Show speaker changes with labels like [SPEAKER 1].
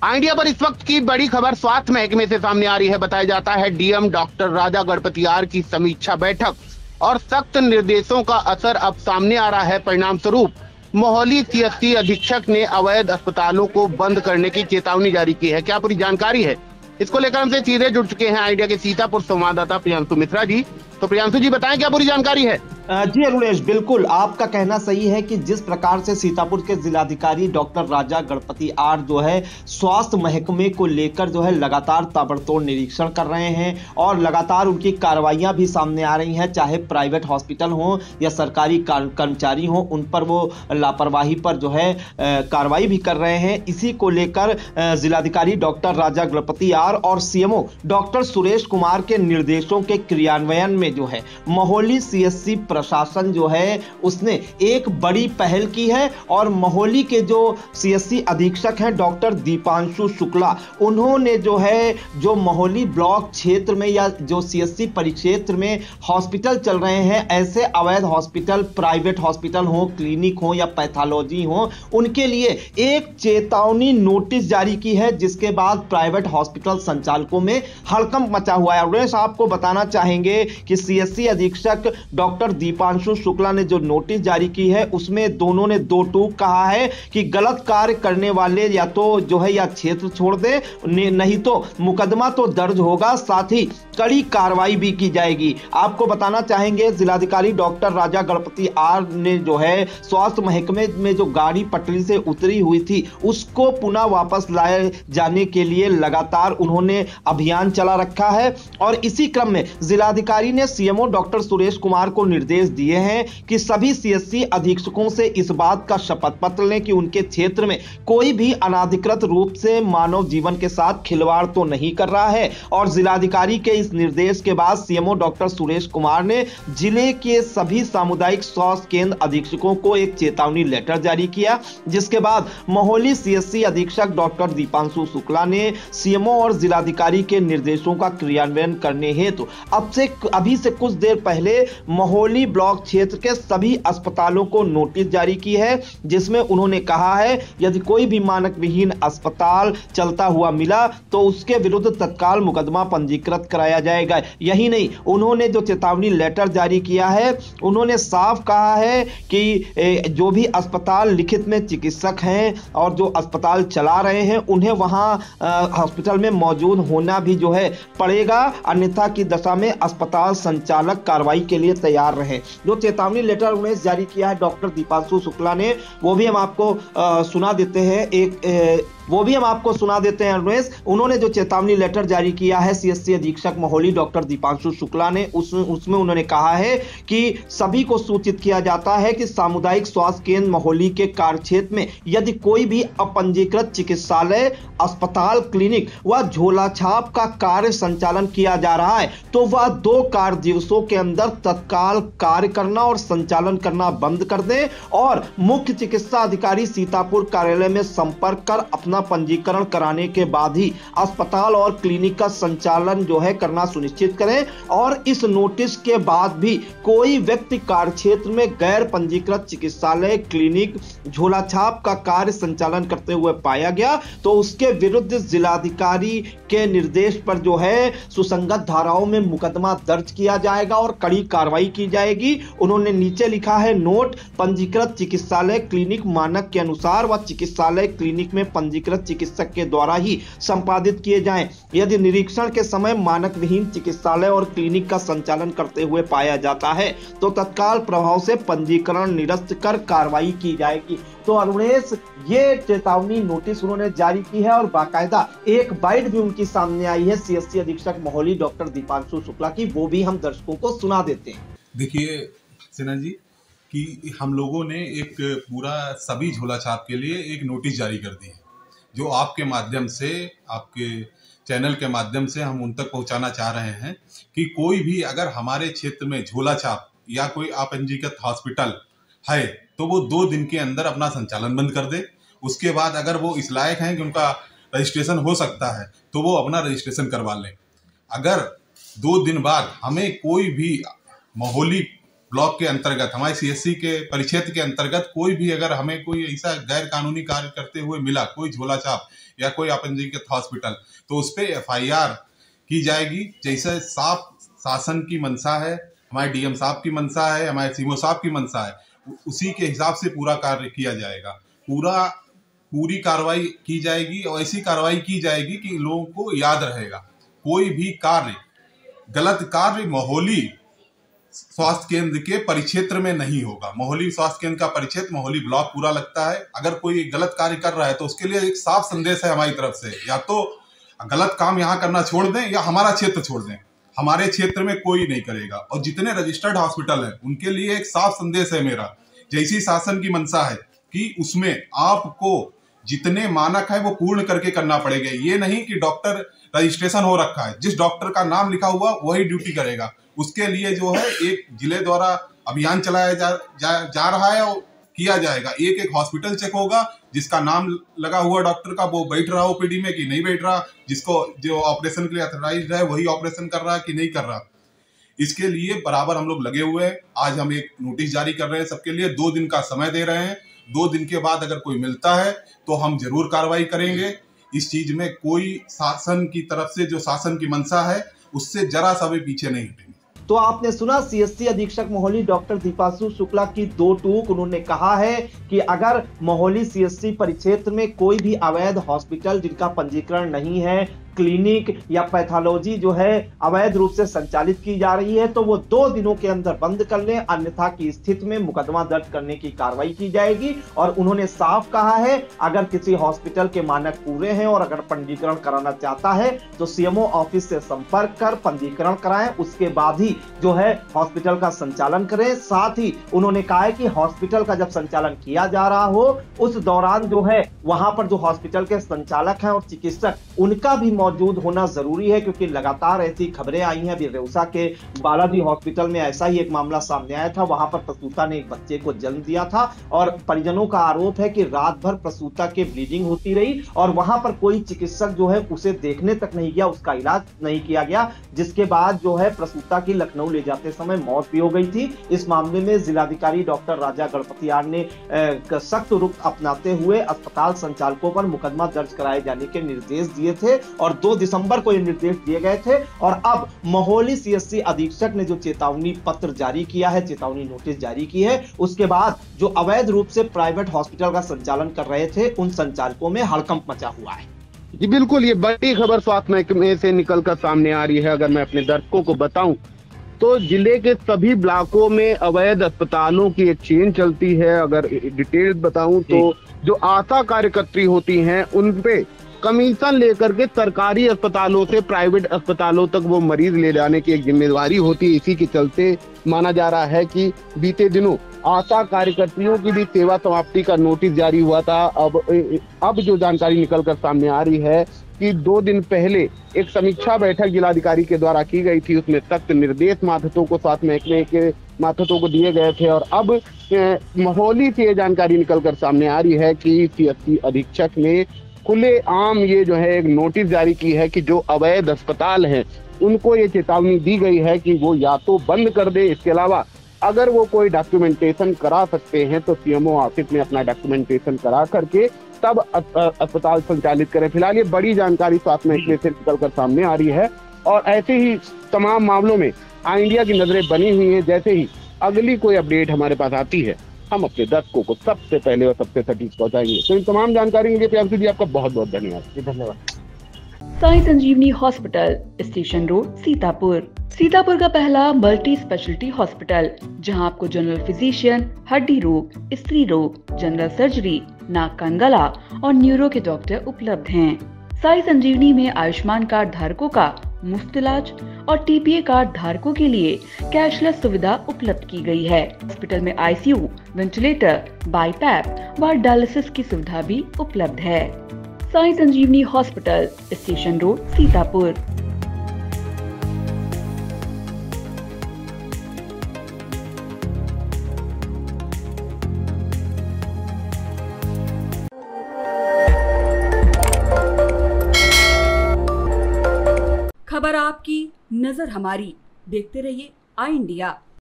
[SPEAKER 1] India पर इस वक्त की बड़ी खबर स्वास्थ्य महकमे से सामने आ रही है। बताया जाता है डीएम डॉक्टर राजा गणपतियार की समीक्षा बैठक और सख्त निर्देशों का असर अब सामने आ रहा है। परिणाम स्वरूप मोहाली सीएससी अधीक्षक ने अवैध अस्पतालों को बंद करने की चेतावनी जारी की है। क्या पूरी जानकारी है, इसको लेकर हमसे सीधे जुड़ चुके हैं इंडिया के सीतापुर संवाददाता प्रियांशु मिश्रा जी। तो प्रियांशु जी बताएं, क्या पूरी जानकारी है?
[SPEAKER 2] जी अरुणेश, बिल्कुल आपका कहना सही है कि जिस प्रकार से सीतापुर के जिलाधिकारी डॉक्टर राजा गणपति आर जो है स्वास्थ्य महकमे को लेकर जो है लगातार ताबड़तोड़ निरीक्षण कर रहे हैं और लगातार उनकी कार्रवाइयां भी सामने आ रही हैं, चाहे प्राइवेट हॉस्पिटल हो या सरकारी कर्मचारी हो, उन पर वो लापरवाही पर जो है कार्रवाई भी कर रहे हैं। इसी को लेकर जिलाधिकारी डॉक्टर राजा गणपति आर और सीएमओ डॉक्टर सुरेश कुमार के निर्देशों के क्रियान्वयन में जो है मोहाली सीएससी प्रशासन जो है उसने एक बड़ी पहल की है और मोहाली के जो सीएससी अधीक्षक हैं डॉक्टर दीपांशु शुक्ला, उन्होंने जो है जो मोहाली ब्लॉक क्षेत्र में या जो सीएससी परिक्षेत्र में हॉस्पिटल चल रहे हैं, ऐसे अवैध हॉस्पिटल, प्राइवेट हॉस्पिटल हो, क्लिनिक हो या पैथोलॉजी हो, उनके लिए एक चेतावनी नोटिस जारी की है, जिसके बाद प्राइवेट हॉस्पिटल संचालकों में हड़कंप मचा हुआ है। और आपको बताना चाहेंगे कि सीएससी अधीक्षक डॉक्टर दीपांशु शुक्ला ने जो नोटिस जारी की है उसमें दोनों ने दो टूक कहा है कि गलत कार्य करने वाले या तो जो है या क्षेत्र छोड़ दे, नहीं तो मुकदमा तो दर्ज होगा, साथ ही कड़ी कार्रवाई भी की जाएगी। आपको बताना चाहेंगे जिलाधिकारी डॉक्टर राजा गणपति आर ने जो है स्वास्थ्य महकमे में जो गाड़ी पटरी से उतरी हुई थी उसको पुनः वापस लाए जाने के लिए लगातार उन्होंने अभियान चला रखा है और इसी क्रम में जिलाधिकारी ने सीएमओ डॉक्टर सुरेश कुमार को निर्देश दिए हैं कि सभी सीएससी अधीक्षकों से इस बात का शपथ पत्र लें कि उनके क्षेत्र में कोई भी अनाधिकृत रूप से मानव जीवन के साथ खिलवाड़ तो नहीं कर रहा है। और जिलाधिकारी के इस निर्देश के बाद सीएमओ डॉक्टर सुरेश कुमार ने जिले के सभी सामुदायिक स्वास्थ्य केंद्र अधीक्षकों को एक चेतावनी लेटर जारी किया, जिसके बाद मोहाली सीएससी अधीक्षक डॉक्टर दीपांशु शुक्ला ने सीएमओ और जिलाधिकारी के निर्देशों का क्रियान्वयन करने हेतु अभी से कुछ देर पहले मोहाली ब्लॉक क्षेत्र के सभी अस्पतालों को नोटिस जारी की है, जिसमें उन्होंने कहा है यदि कोई भी मानक विहीन अस्पताल चलता हुआ मिला तो उसके विरुद्ध तत्काल मुकदमा पंजीकृत कराया जाएगा। यही नहीं, उन्होंने जो चेतावनी लेटर जारी किया है उन्होंने साफ कहा है कि जो भी अस्पताल लिखित में चिकित्सक हैं और जो अस्पताल चला रहे हैं उन्हें वहां हॉस्पिटल में मौजूद होना भी जो है पड़ेगा, अन्यथा की दशा में अस्पताल संचालक कार्रवाई के लिए तैयार रहे। जो चेतावनी लेटर उन्हें जारी किया है डॉक्टर दीपांशु शुक्ला ने, वो भी हम आपको सुना देते हैं अनुमेश। उन्होंने जो चेतावनी लेटर जारी किया है सीएससी अधीक्षक मोहाली डॉक्टर दीपांशु शुक्ला ने, उसमें उन्होंने कहा है कि सभी को सूचित किया जाता है कि सामुदायिक स्वास्थ्य केंद्र मोहाली के कार्यक्षेत्र में यदि कोई भी अपंजीकृत चिकित्सालय, अस्पताल, क्लिनिक व झोला छाप का कार्य संचालन किया जा रहा है तो वह 2 कार्य दिवसों के अंदर तत्काल कार्य करना और संचालन करना बंद कर दें और मुख्य चिकित्सा अधिकारी सीतापुर कार्यालय में संपर्क कर अपना पंजीकरण कराने के बाद ही अस्पताल और क्लिनिक का संचालन जो है करना सुनिश्चित करें। और इस नोटिस के बाद भी कोई व्यक्ति कार्यक्षेत्र में गैर पंजीकृत चिकित्सालय, क्लिनिक, झोला छाप का कार्य संचालन करते हुए पाया गया तो उसके विरुद्ध जिलाधिकारी के निर्देश पर जो है सुसंगत धाराओं में मुकदमा दर्ज किया जाएगा और कड़ी कार्रवाई की जाएगी। उन्होंने नीचे लिखा है, नोट, पंजीकृत चिकित्सालय, क्लिनिक मानक के अनुसार व चिकित्सालय, क्लिनिक में पंजीकृत चिकित्सक के द्वारा ही संपादित किए जाएं। यदि निरीक्षण के समय मानक विहीन चिकित्सालय और क्लिनिक का संचालन करते हुए पाया जाता है तो तत्काल प्रभाव से पंजीकरण निरस्त कर कार्रवाई की जाएगी। तो अरुणेश, ये चेतावनी नोटिस उन्होंने जारी की है और बाकायदा एक बाइट भी उनकी सामने आई है सीएससी अधीक्षक मोहाली डॉक्टर दीपांशु शुक्ला की, वो भी हम दर्शकों को सुना देते हैं।
[SPEAKER 3] देखिए सिन्हा जी कि हम लोगों ने एक पूरा सभी झोला छाप के लिए एक नोटिस जारी कर दी है, जो आपके माध्यम से, आपके चैनल के माध्यम से हम उन तक पहुंचाना चाह रहे हैं कि कोई भी अगर हमारे क्षेत्र में झोला छाप या कोई अपंजीकृत हॉस्पिटल है तो वो 2 दिन के अंदर अपना संचालन बंद कर दे। उसके बाद अगर वो इस लायक हैं कि उनका रजिस्ट्रेशन हो सकता है तो वो अपना रजिस्ट्रेशन करवा लें। अगर 2 दिन बाद हमें कोई भी मोहाली ब्लॉक के अंतर्गत, हमारे सीएससी के परिक्षेत्र के अंतर्गत कोई भी अगर हमें कोई ऐसा गैर कानूनी कार्य करते हुए मिला, कोई झोला छाप या कोई अपंजीकृत हॉस्पिटल, तो उस पर एफआईआर की जाएगी। जैसे साफ शासन की मंशा है, हमारे डीएम साहब की मंशा है, हमारे सीएमओ साहब की मंशा है, उसी के हिसाब से पूरा कार्य किया जाएगा। पूरी कार्रवाई की जाएगी और ऐसी कार्रवाई की जाएगी कि लोगों को याद रहेगा। कोई भी कार्य, गलत कार्य मोहाली स्वास्थ्य केंद्र के परिक्षेत्र में नहीं होगा। मोहाली स्वास्थ्य केंद्र का परिक्षेत्र मोहाली ब्लॉक पूरा लगता है। अगर कोई गलत कार्य कर रहा है तो उसके लिए एक साफ संदेश है हमारी तरफ से, या तो गलत काम यहाँ करना छोड़ दें या हमारा क्षेत्र छोड़ दें। हमारे क्षेत्र में कोई नहीं करेगा। और जितने रजिस्टर्ड हॉस्पिटल हैं उनके लिए एक साफ संदेश है मेरा, जैसी शासन की मंशा है कि उसमें आपको जितने मानक है वो पूर्ण करके करना पड़ेगा। ये नहीं कि डॉक्टर रजिस्ट्रेशन हो रखा है, जिस डॉक्टर का नाम लिखा हुआ वही ड्यूटी करेगा। उसके लिए जो है एक जिले द्वारा अभियान चलाया जा रहा है और किया जाएगा। एक एक हॉस्पिटल चेक होगा, जिसका नाम लगा हुआ डॉक्टर का वो बैठ रहा ओपीडी में कि नहीं बैठ रहा, जिसको जो ऑपरेशन के लिए ऑथराइज्ड है वही ऑपरेशन कर रहा है कि नहीं कर रहा। इसके लिए बराबर हम लोग लगे हुए हैं। आज हम एक नोटिस जारी कर रहे हैं सबके लिए, 2 दिन का समय दे रहे हैं। 2 दिन के बाद अगर कोई मिलता है तो हम जरूर कार्रवाई करेंगे। इस चीज में कोई शासन की तरफ से जो शासन की मंशा है उससे जरा सा भी पीछे नहीं हटेंगे।
[SPEAKER 2] तो आपने सुना सीएससी अधीक्षक मोहाली डॉक्टर दीपांशु शुक्ला की 2 टूक। उन्होंने कहा है कि अगर मोहाली सीएससी परिक्षेत्र में कोई भी अवैध हॉस्पिटल जिनका पंजीकरण नहीं है, क्लिनिक या पैथोलॉजी जो है अवैध रूप से संचालित की जा रही है, तो वो 2 दिनों के अंदर बंद कर लें, अन्यथा की स्थिति में मुकदमा दर्ज करने की कार्रवाई की जाएगी। और उन्होंने साफ कहा है अगर किसी हॉस्पिटल के मानक पूरे हैं और अगर पंजीकरण कराना चाहता है तो सीएमओ ऑफिस से संपर्क कर पंजीकरण कराएं, उसके बाद ही जो है हॉस्पिटल का संचालन करें। साथ ही उन्होंने कहा है कि हॉस्पिटल का जब संचालन किया जा रहा हो उस दौरान जो है वहां पर जो हॉस्पिटल के संचालक हैं और चिकित्सक उनका भी मौजूद होना जरूरी है, क्योंकि लगातार ऐसी खबरें आई हैं। अभी रेउसा के बालाजी हॉस्पिटल में ऐसा ही एक मामला सामने आया था। वहां पर प्रसूता ने एक बच्चे को जन्म दिया था और परिजनों का आरोप है कि रात भर प्रसूता के ब्लीडिंग होती रही और वहां पर कोई चिकित्सक जो है उसे देखने तक नहीं गया, उसका इलाज नहीं किया गया, जिसके बाद जो है प्रसूता की लखनऊ ले जाते समय मौत भी हो गई थी। इस मामले में जिलाधिकारी डॉक्टर राजा गणपतियार ने सख्त रुख अपनाते हुए अस्पताल संचालकों पर मुकदमा दर्ज कराए जाने के निर्देश दिए थे और 2 दिसंबर को ये निर्देश दिए गए थे। और अब मोहाली सीएससी अधीक्षक ने जो चेतावनी पत्र जारी किया है, चेतावनी नोटिस जारी की है, उसके बाद जो अवैध रूप से प्राइवेट हॉस्पिटल का संचालन कर रहे थे उन संचालकों में हड़कंप मचा हुआ है।
[SPEAKER 1] जी बिल्कुल, ये बड़ी खबर स्वास्थ्य महकमे से निकलकर सामने आ रही है। अगर मैं अपने दर्शकों को बताऊं तो जिले के सभी ब्लॉकों में अवैध अस्पतालों की एक चेन चलती है। अगर डिटेल्स बताऊं तो जो आशा कार्यकर्त्री होती हैं उन पे कमीशन लेकर के सरकारी अस्पतालों से प्राइवेट अस्पतालों तक वो मरीज ले जाने की एक जिम्मेदारी होती है। इसी के चलते माना जा रहा है कि बीते दिनों आशा कार्यकर्तियों की भी सेवा समाप्ति का नोटिस जारी हुआ था। अब जो जानकारी निकलकर सामने आ रही है कि 2 दिन पहले एक समीक्षा बैठक जिलाधिकारी के द्वारा की गई थी, उसमें सख्त निर्देश मातहतों को, स्वास्थ्य महकमे के मातहतों को दिए गए थे। और अब मोहाली से ये जानकारी निकलकर सामने आ रही है कि सीएससी अधीक्षक ने खुले आम ये जो है एक नोटिस जारी की है कि जो अवैध अस्पताल हैं उनको ये चेतावनी दी गई है कि वो या तो बंद कर दे, इसके अलावा अगर वो कोई डॉक्यूमेंटेशन करा सकते हैं तो सीएमओ ऑफिस में अपना डॉक्यूमेंटेशन करा करके तब अस्पताल संचालित करें। फिलहाल ये बड़ी जानकारी स्वास्थ्य महकमे से निकलकर सामने आ रही है और ऐसे ही तमाम मामलों में आई इंडिया की नजरें बनी हुई हैं। जैसे ही अगली कोई अपडेट हमारे पास आती है हम अपने दर्शकों को सबसे पहले और सबसे सटीक पहुंचाएंगे। तो इन तमाम जानकारी के लिए प्रियांशु जी आपका बहुत बहुत धन्यवाद।
[SPEAKER 2] धन्यवाद।
[SPEAKER 4] Sai Sanjeevani hospital, station road, Sitapur. Sitapur का पहला मल्टी स्पेशलिटी हॉस्पिटल जहां आपको जनरल फिजिशियन, हड्डी रोग, स्त्री रोग, जनरल सर्जरी, नाक कान गला और न्यूरो के डॉक्टर उपलब्ध हैं। साई संजीवनी में आयुष्मान कार्ड धारकों का मुफ्त इलाज और टीपीए कार्ड धारकों के लिए कैशलेस सुविधा उपलब्ध की गई है। हॉस्पिटल में आईसीयू, वेंटिलेटर, बाईपैप व डायलिसिस की सुविधा भी उपलब्ध है। Sai Sanjeevani hospital, station road, Sitapur.
[SPEAKER 5] खबर आपकी, नजर हमारी। देखते रहिए आई इंडिया।